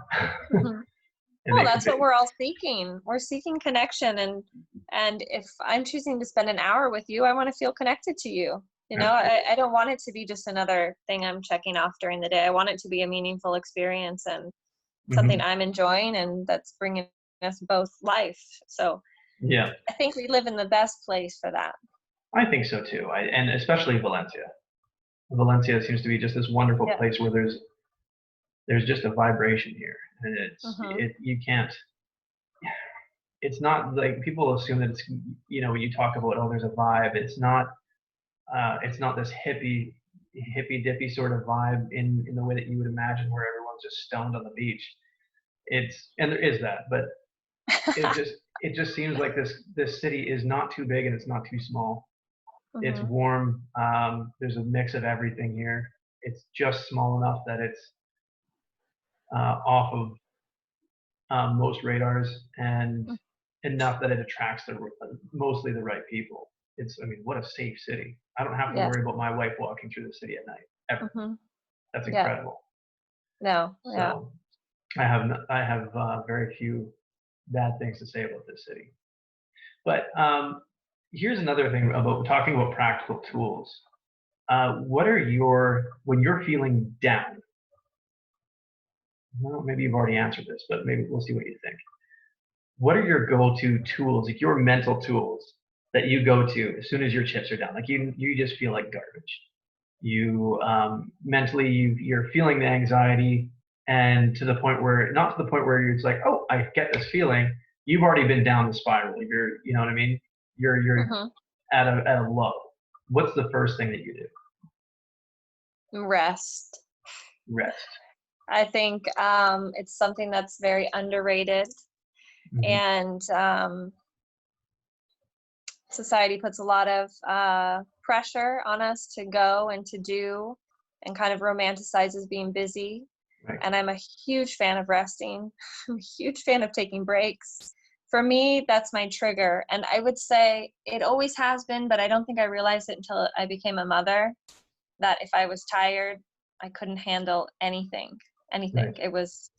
Mm-hmm. It Well, makes a that's big. what we're all seeking. We're seeking connection, and if I'm choosing to spend an hour with you, I want to feel connected to you. I don't want it to be just another thing I'm checking off during the day. I want it to be a meaningful experience and something Mhm. I'm enjoying and that's bringing us both life. So Yeah, I think we live in the best place for that. I think so too. And especially Valencia. Valencia seems to be just this wonderful Yeah. place where there's just a vibration here, and Mm-hmm. you can't. It's not like people assume that it's when you talk about, oh, there's a vibe. It's not this hippy dippy sort of vibe in the way that you would imagine, where everyone's just stoned on the beach. And there is that, but it just seems like this city is not too big and it's not too small. It's Mm-hmm. warm. There's a mix of everything here. It's just small enough that it's off of most radars, and enough that it attracts mostly the right people. I mean, what a safe city. I don't have to Yes. worry about my wife walking through the city at night ever. Mm-hmm. That's Yeah. incredible. No. Yeah. So I have very few bad things to say about this city. But here's another thing about talking about practical tools. What are when you're feeling down? Well, maybe you've already answered this, but maybe we'll see what you think. What are your go-to tools, like your mental tools that you go to as soon as your chips are down? Like you just feel like garbage. You mentally you're feeling the anxiety, and not to the point where you're just like, oh, I get this feeling. You've already been down the spiral. You know what I mean? You're Mm-hmm. at a low. What's the first thing that you do? Rest. Rest. I think it's something that's very underrated, Hmm. and society puts a lot of pressure on us to go and to do, and kind of romanticizes being busy. Right. And I'm a huge fan of resting. I'm a huge fan of taking breaks. For me, that's my trigger. And I would say it always has been, but I don't think I realized it until I became a mother, that if I was tired, I couldn't handle anything. Right. It was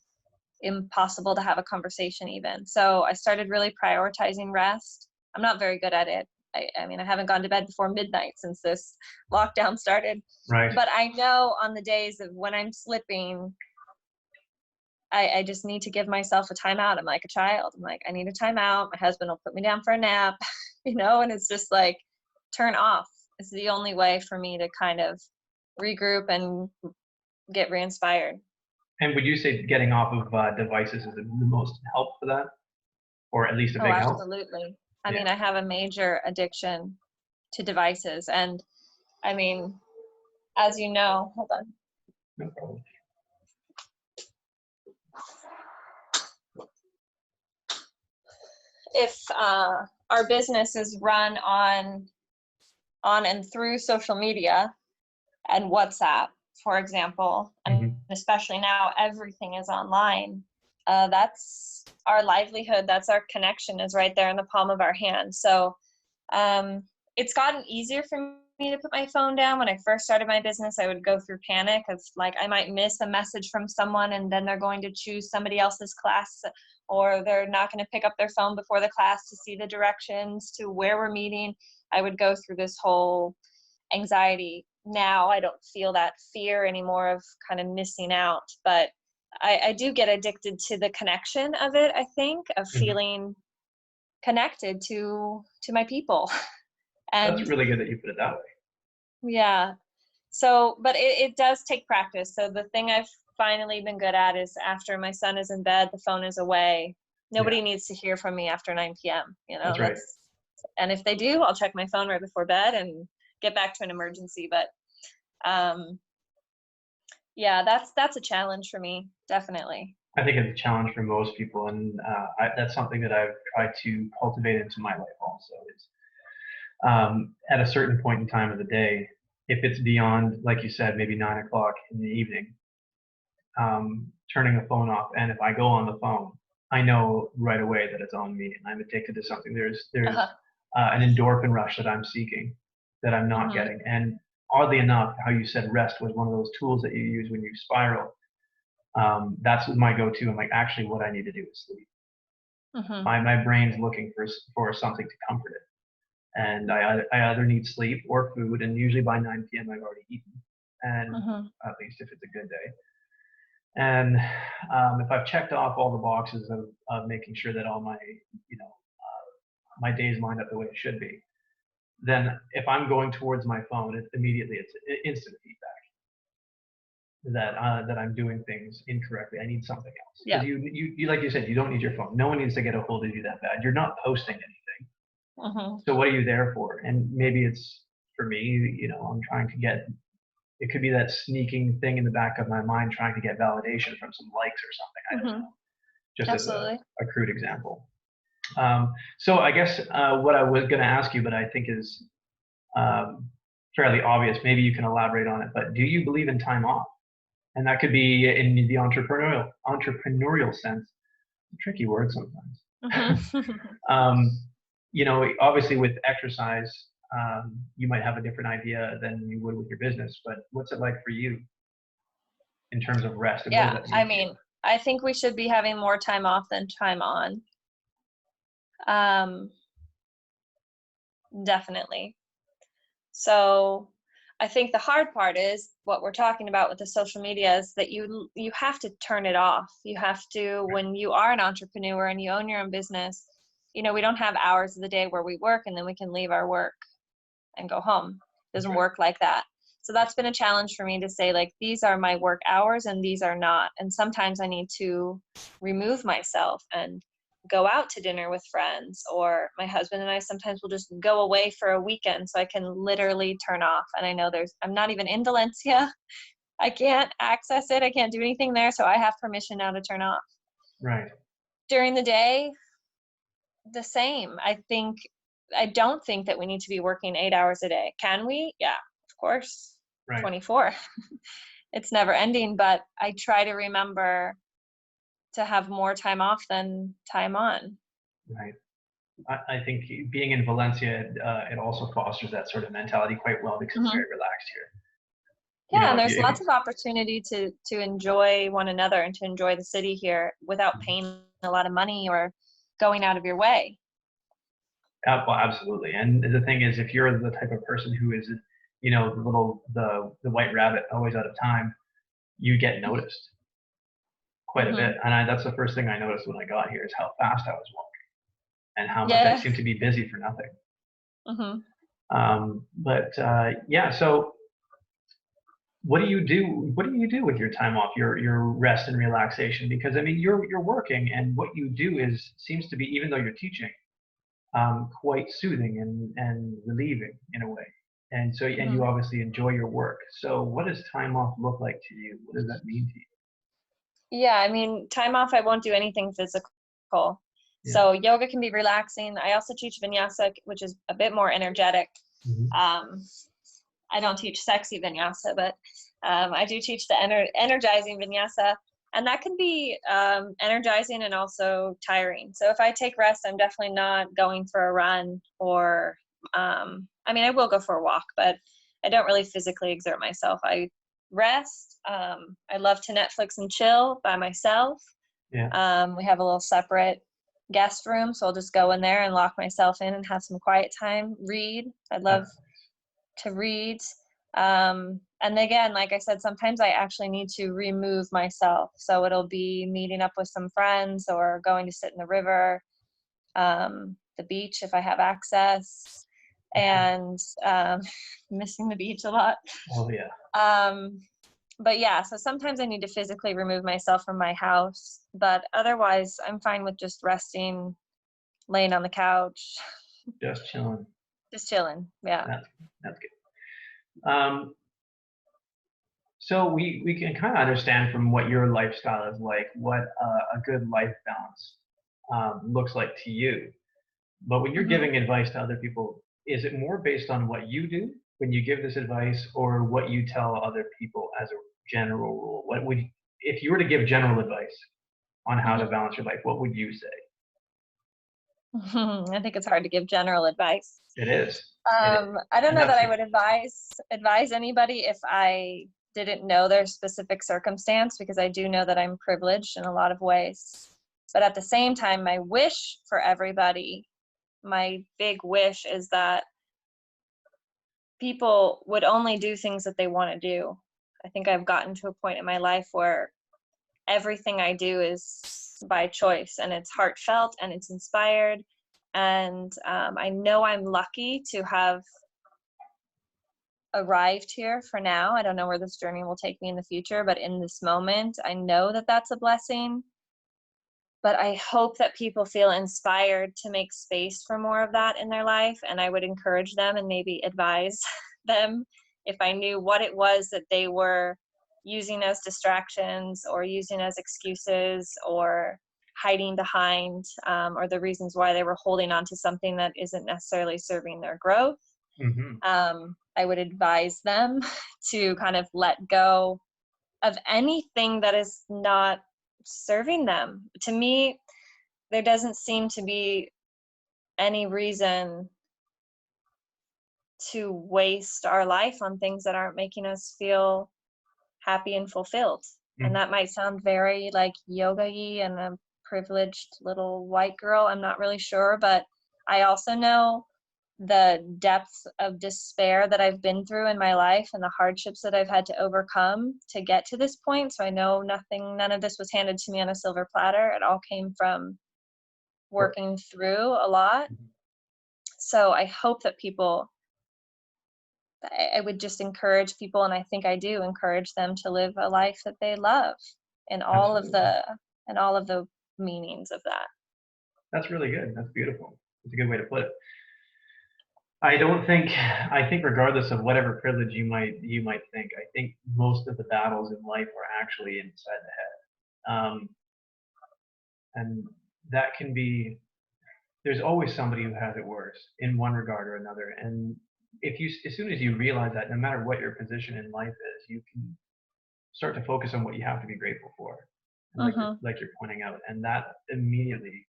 impossible to have a conversation even. So I started really prioritizing rest. I'm not very good at it. I mean, I haven't gone to bed before midnight since this lockdown started. Right. But I know on the days of when I'm slipping, I just need to give myself a timeout. I'm like a child. I'm like, I need a timeout. My husband will put me down for a nap, and it's just like turn off. It's the only way for me to kind of regroup and get re-inspired. And would you say getting off of devices is the most help for that, or at least a Oh, big help? absolutely. I Yeah. mean, I have a major addiction to devices. And I mean, as you know, hold on. No problem. If our business is run on and through social media and WhatsApp, for example, and Hmm. especially now everything is online, that's our livelihood. That's our connection is right there in the palm of our hand. So it's gotten easier for me to put my phone down. When I first started my business, I would go through panic of like I might miss a message from someone and then they're going to choose somebody else's class, or they're not going to pick up their phone before the class to see the directions to where we're meeting. I would go through this whole anxiety. Now I don't feel that fear anymore of kind of missing out, but I do get addicted to the connection of it, I think, of Hmm. feeling connected to my people. That's And really good that you put it that way. yeah, so but it does take practice. So the thing I've finally been good at is after my son is in bed, the phone is away. Nobody Yeah. needs to hear from me after 9 p.m. That's right. And if they do, I'll check my phone right before bed and get back to an emergency. But yeah, that's a challenge for me, definitely. I think it's a challenge for most people, and that's something that I've tried to cultivate into my life also. Is at a certain point in time of the day, if it's beyond, like you said, maybe 9 o'clock in the evening, turning the phone off. And if I go on the phone, I know right away that it's on me and I'm addicted to something. There's Uh-huh. an endorphin rush that I'm seeking that I'm not getting. And oddly enough, how you said rest was one of those tools that you use when you spiral. That's my go-to. I'm like, actually, what I need to do is sleep. My brain's looking for something to comfort it. And I either need sleep or food, and usually by 9 p.m. I've already eaten, and at least if it's a good day. And if I've checked off all the boxes of making sure that all my my days lined up the way it should be, then if I'm going towards my phone, it's instant feedback that I'm doing things incorrectly. I need something else. Because you like you said, you don't need your phone. No one needs to get a hold of you that bad. You're not posting anything. So what are you there for? And maybe it's for me, I'm trying to get. It could be that sneaking thing in the back of my mind, trying to get validation from some likes or something. I don't know. Just Absolutely. as a crude example. So I guess what I was going to ask you, but I think is fairly obvious. Maybe you can elaborate on it. But do you believe in time off? And that could be in the entrepreneurial sense. A tricky word sometimes. Obviously with exercise, you might have a different idea than you would with your business. But what's it like for you in terms of rest? And Yeah, I mean, I think we should be having more time off than time on. Definitely. So I think the hard part is what we're talking about with the social media is that you have to turn it off. You have to, when you are an entrepreneur and you own your own business, we don't have hours of the day where we work and then we can leave our work and go home. It doesn't work like that. So that's been a challenge for me to say, like, these are my work hours and these are not. And sometimes I need to remove myself and go out to dinner with friends, or my husband and I sometimes will just go away for a weekend so I can literally turn off. And I know I'm not even in Valencia. I can't access it. I can't do anything there. So I have permission now to turn off. Right. During the day, the same. I don't think that we need to be working 8 hours a day. Can we? Yeah, of course. Right. 24. It's never ending, but I try to remember to have more time off than time on. Right. I think being in Valencia, it also fosters that sort of mentality quite well because it's very relaxed here. Yeah, and there's lots of opportunity to enjoy one another and to enjoy the city here without paying a lot of money or going out of your way. Well, absolutely. And the thing is, if you're the type of person who is, the white rabbit, always out of time, you get noticed quite a bit. And that's the first thing I noticed when I got here is how fast I was walking and how much I seemed to be busy for nothing. So what do you do? What do you do with your time off, your rest and relaxation? Because I mean, you're working, and what you do seems to be, even though you're teaching, quite soothing and relieving in a way. And so, and you obviously enjoy your work. So what does time off look like to you? What does that mean to you? Yeah, I mean, time off, I won't do anything physical. So yoga can be relaxing. I also teach vinyasa, which is a bit more energetic. I don't teach sexy vinyasa, but I do teach the energizing vinyasa. And that can be energizing and also tiring. So if I take rest, I'm definitely not going for a run or, I will go for a walk, but I don't really physically exert myself. I rest. I love to Netflix and chill by myself. We have a little separate guest room, so I'll just go in there and lock myself in and have some quiet time, read. I love to read. And again, like I said, sometimes I actually need to remove myself. So it'll be meeting up with some friends or going to sit in the river, the beach if I have access, and missing the beach a lot. Oh yeah. but yeah, so sometimes I need to physically remove myself from my house, but otherwise I'm fine with just resting, laying on the couch, Just chilling. just chilling. Yeah. That's good. So we can kind of understand from what your lifestyle is like, what a good life balance looks like to you. But when you're Hmm. giving advice to other people, is it more based on what you do when you give this advice, or what you tell other people as a general rule? What would, if you were to give general advice on how to Hmm. balance your life, what would you say? I think it's hard to give general advice. It is. It is. I don't And know that's that I good. would advise anybody if I didn't know their specific circumstance, because I do know that I'm privileged in a lot of ways. But at the same time, my wish for everybody, my big wish is that people would only do things that they want to do. I think I've gotten to a point in my life where everything I do is by choice, and it's heartfelt and it's inspired. And I know I'm lucky to have arrived here for now. I don't know where this journey will take me in the future, but in this moment, I know that that's a blessing. But I hope that people feel inspired to make space for more of that in their life. And I would encourage them and maybe advise them if I knew what it was that they were using as distractions or using as excuses or hiding behind, or the reasons why they were holding on to something that isn't necessarily serving their growth. Hmm. I would advise them to kind of let go of anything that is not serving them. To me, there doesn't seem to be any reason to waste our life on things that aren't making us feel happy and fulfilled. And that might sound very like yoga-y and a privileged little white girl. I'm not really sure, but I also know the depth of despair that I've been through in my life and the hardships that I've had to overcome to get to this point. So I know none of this was handed to me on a silver platter. It all came from working through a lot. So I hope that I would just encourage people, and I think I do encourage them to live a life that they love and Absolutely. all of the meanings of that. That's really good. That's beautiful. That's a good way to put it. I think regardless of whatever privilege you might think, I think most of the battles in life are actually inside the head. And that can be, there's always somebody who has it worse in one regard or another. And as soon as you realize that, no matter what your position in life is, you can start to focus on what you have to be grateful for, and Hmm. like you're pointing out, and that immediately,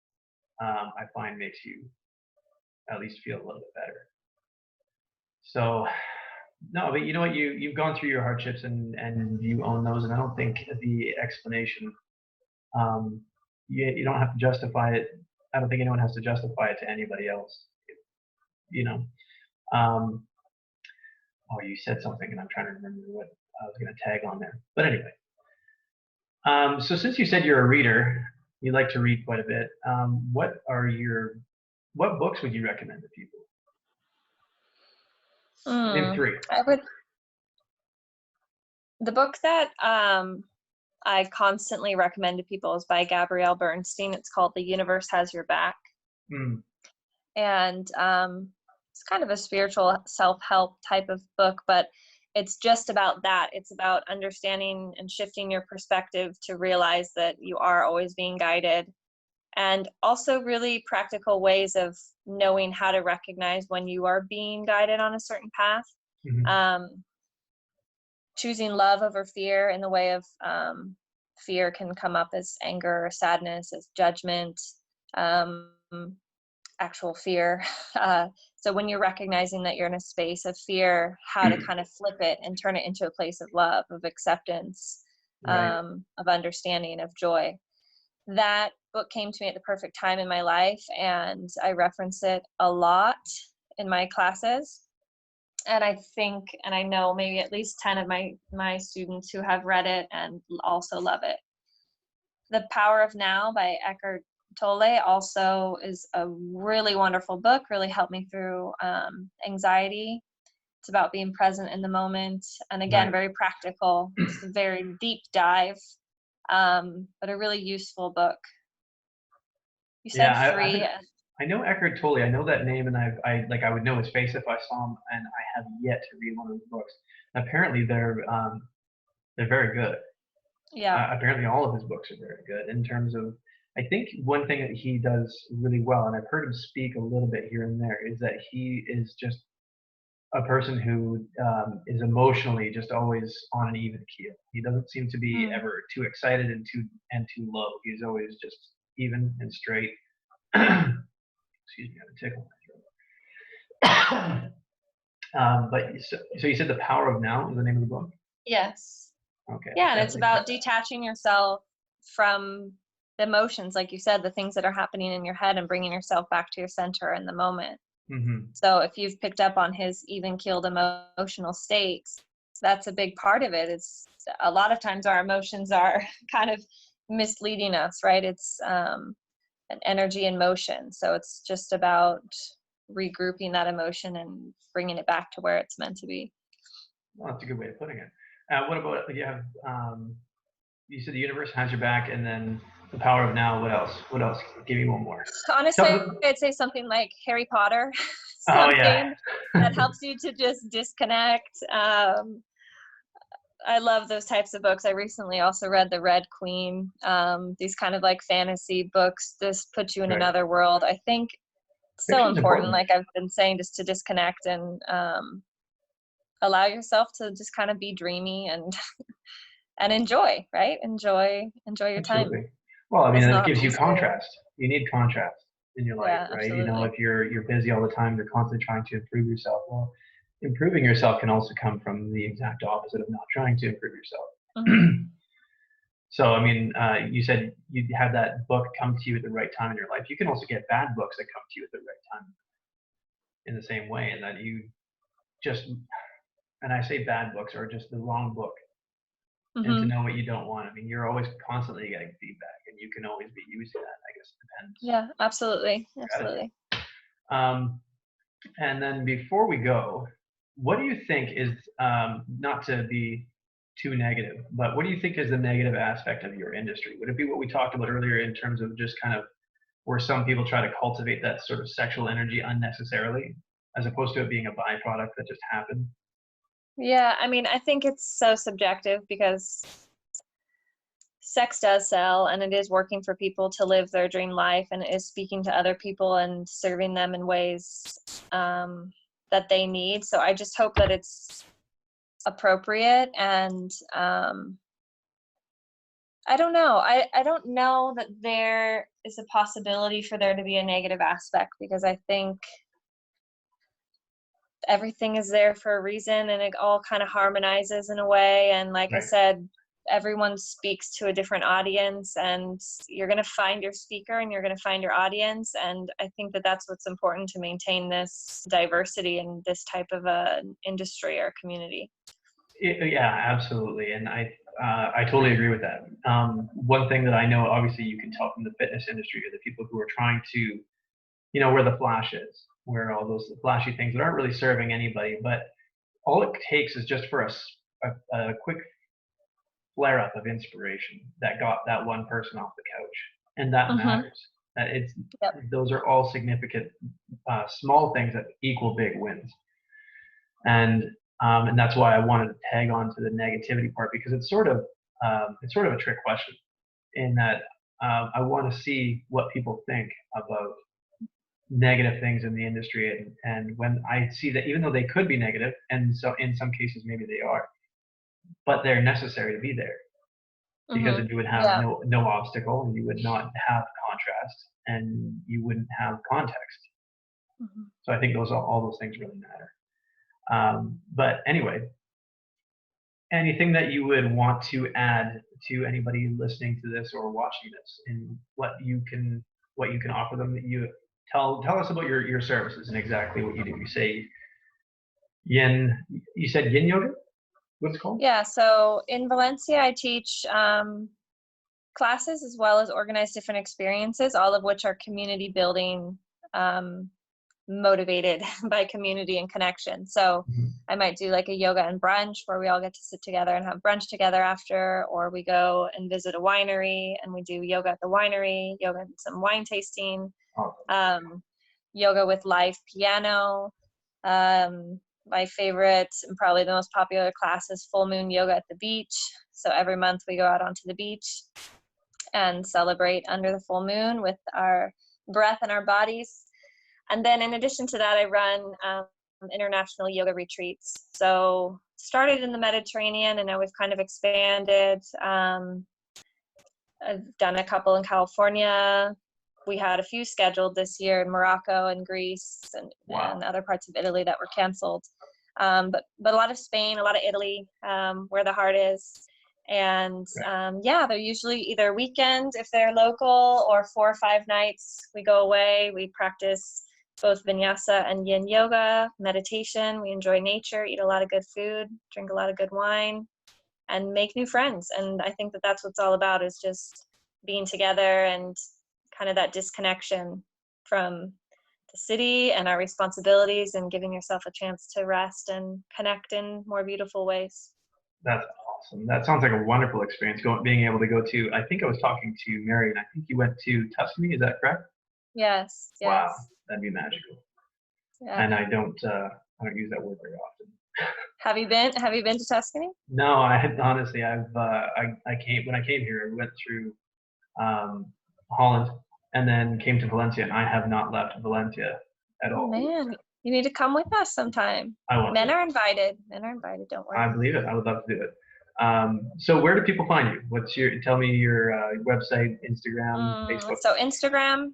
I find, makes you at least feel a little bit better. So, no, but you know what? You've gone through your hardships, and you own those, and I don't think the explanation, um, you don't have to justify it. I don't think anyone has to justify it to anybody else. You know. Um, oh, you said something, and I'm trying to remember what I was going to tag on there. But anyway, so since you said you're a reader, you like to read quite a bit. What books would you recommend to people? Name three. I would The book that I constantly recommend to people is by Gabrielle Bernstein. It's called The Universe Has Your Back. Mm, And it's kind of a spiritual self-help type of book, but it's just about that. It's about understanding and shifting your perspective to realize that you are always being guided, and also really practical ways of knowing how to recognize when you are being guided on a certain path. mhm. um, Choosing love over fear, in the way of fear can come up as anger or sadness, as judgment, um, actual fear. So when you're recognizing that you're in a space of fear, how to kind of flip it and turn it into a place of love, of acceptance, Right. of understanding, of joy. That book came to me at the perfect time in my life, and I reference it a lot in my classes. And I think, and I know maybe at least 10 of my students who have read it and also love it. The Power of Now by Eckhart Tolle also is a really wonderful book, really helped me through anxiety. It's about being present in the moment. And again, Right. very practical. It's a very deep dive, but a really useful book. You Yeah, said three. I know Eckhart Tolle. I know that name, and I would know his face if I saw him, and I have yet to read one of his books. Apparently, they're very good. Yeah. Apparently, all of his books are very good in terms of. I think one thing that he does really well, and I've heard him speak a little bit here and there, is that he is just a person who is emotionally just always on an even keel. He doesn't seem to be Mm. ever too excited and too low. He's always just even and straight. Excuse me, I have a tickle in my throat. But so you said The Power of Now is the name of the book? Yes. Okay, Yeah, and it's definitely check about that. detaching yourself from the emotions, like you said, the things that are happening in your head, and bringing yourself back to your center in the moment. Mm-hmm. So if you've picked up on his even-keeled emotional states, that's a big part of it. It's a lot of times our emotions are kind of misleading us, right? It's an energy in motion. So it's just about regrouping that emotion and bringing it back to where it's meant to be. Well, that's a good way of putting it. What about you have? You said the universe has your back, and then The Power of Now. What else? What else? Give me one more. Honestly, I'd say something like Harry Potter, Oh yeah. something that helps you to just disconnect. I love those types of books. I recently also read The Red Queen. These kind of like fantasy books. This puts you in Right. another world. I think it's so Fiction's important, important. like I've been saying, just to disconnect and allow yourself to just kind of be dreamy and and enjoy, right? Enjoy your time. Absolutely. Well, I mean, Doesn't it all have to gives be you serious. contrast. You need contrast in your life, Yeah, right? You know, absolutely. if you're busy all the time, you're constantly trying to improve yourself. Well, improving yourself can also come from the exact opposite of not trying to improve Hmm. yourself. So, I mean, you said you have that book come to you at the right time in your life. You can also get bad books that come to you at the right time in the same way, and that you just, and I say bad books or just the wrong book, and to Hmm. know what you don't want. I mean, you're always constantly getting feedback, and you can always be using that. I guess it depends Yeah, absolutely. strategy. Absolutely. Um, and then before we go, what do you think is not to be too negative, but what do you think is the negative aspect of your industry? Would it be what we talked about earlier in terms of just kind of where some people try to cultivate that sort of sexual energy unnecessarily, as opposed to it being a byproduct that just happened? Yeah, I mean, I think it's so subjective because sex does sell, and it is working for people to live their dream life, and it is speaking to other people and serving them in ways that they need. So I just hope that it's appropriate. And I don't know. I don't know that there is a possibility for there to be a negative aspect, because I think everything is there for a reason, and it all kind of harmonizes in a way. And like I Right. said, everyone speaks to a different audience, and you're going to find your speaker and you're going to find your audience. And I think that that's what's important to maintain this diversity in this type of a industry or community. Yeah, absolutely, and I totally agree with that. One thing that I know, obviously, you can tell from the fitness industry, are the people who are trying to, where the flash is, where all those flashy things that aren't really serving anybody, but all it takes is just for a quick flare up of inspiration that got that one person off the couch, and that Mm-hmm. matters. That it's Yep. those are all significant small things that equal big wins, and that's why I wanted to tag on to the negativity part, because it's sort of a trick question in that I want to see what people think about negative things in the industry, and when I see that even though they could be negative, and so in some cases maybe they are, but they're necessary to be there, because Mm-hmm. if you would have Yeah. no obstacle, you would not have contrast, and you wouldn't have context. Mm-hmm. So I think all those things really matter. But anyway, anything that you would want to add to anybody listening to this or watching this, and what you can offer them, that you tell us about your services and exactly what you do. You say yin. You said yin yoga. What's it called? Yeah. So in Valencia, I teach classes as well as organize different experiences, all of which are community building motivated by community and connection. So I might do like a yoga and brunch where we all get to sit together and have brunch together after, or we go and visit a winery and we do yoga at the winery, yoga and some wine tasting, yoga with live piano. My favorite and probably the most popular class is full moon yoga at the beach. So every month we go out onto the beach and celebrate under the full moon with our breath and our bodies. And then in addition to that, I run international yoga retreats. So started in the Mediterranean and now we've kind of expanded. I've done a couple in California. We had a few scheduled this year in Morocco and Greece and other parts of Italy that were canceled. But a lot of Spain, a lot of Italy, where the heart is. And they're usually either weekend if they're local, or 4 or 5 nights. We go away, we practice both vinyasa and yin yoga, meditation. We enjoy nature, eat a lot of good food, drink a lot of good wine, and make new friends. And I think that that's what it's all about, is just being together and kind of that disconnection from the city and our responsibilities, and giving yourself a chance to rest and connect in more beautiful ways. That's awesome. That sounds like a wonderful experience, being able to go to, I think I was talking to Mary, and I think you went to Tuscany, is that correct? Yes. Wow, that'd be magical. Yeah. And I don't use that word very often. Have you been to Tuscany? No, I had, honestly, I came here, I went through Holland and then came to Valencia, and I have not left Valencia at all. Man, you need to come with us sometime. Men are invited. Don't worry. I believe it. I would love to do it. So where do people find you? Tell me your website, Instagram, Facebook. So Instagram,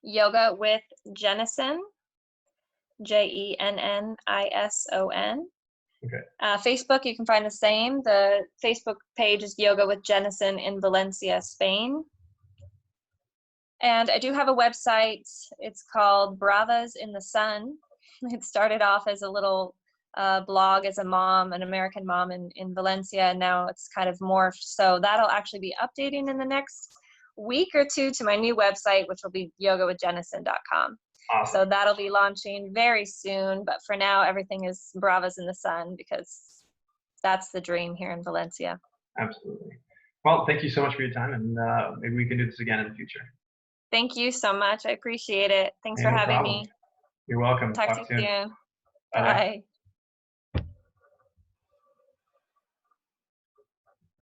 Yoga with Jennison, Jennison. Okay. Facebook, you can find the same. The Facebook page is Yoga with Jennison in Valencia, Spain. And I do have a website. It's called Bravas in the Sun. It started off as a little blog as a mom, an American mom in Valencia, and now it's kind of morphed. So that'll actually be updating in the next week or two to my new website, which will be yogawithjennison.com. Awesome. So that'll be launching very soon. But for now, everything is Bravas in the Sun, because that's the dream here in Valencia. Absolutely. Well, thank you so much for your time, and maybe we can do this again in the future. Thank you so much. I appreciate it. Thanks for having me. You're welcome. Talk to you soon. Bye. Bye.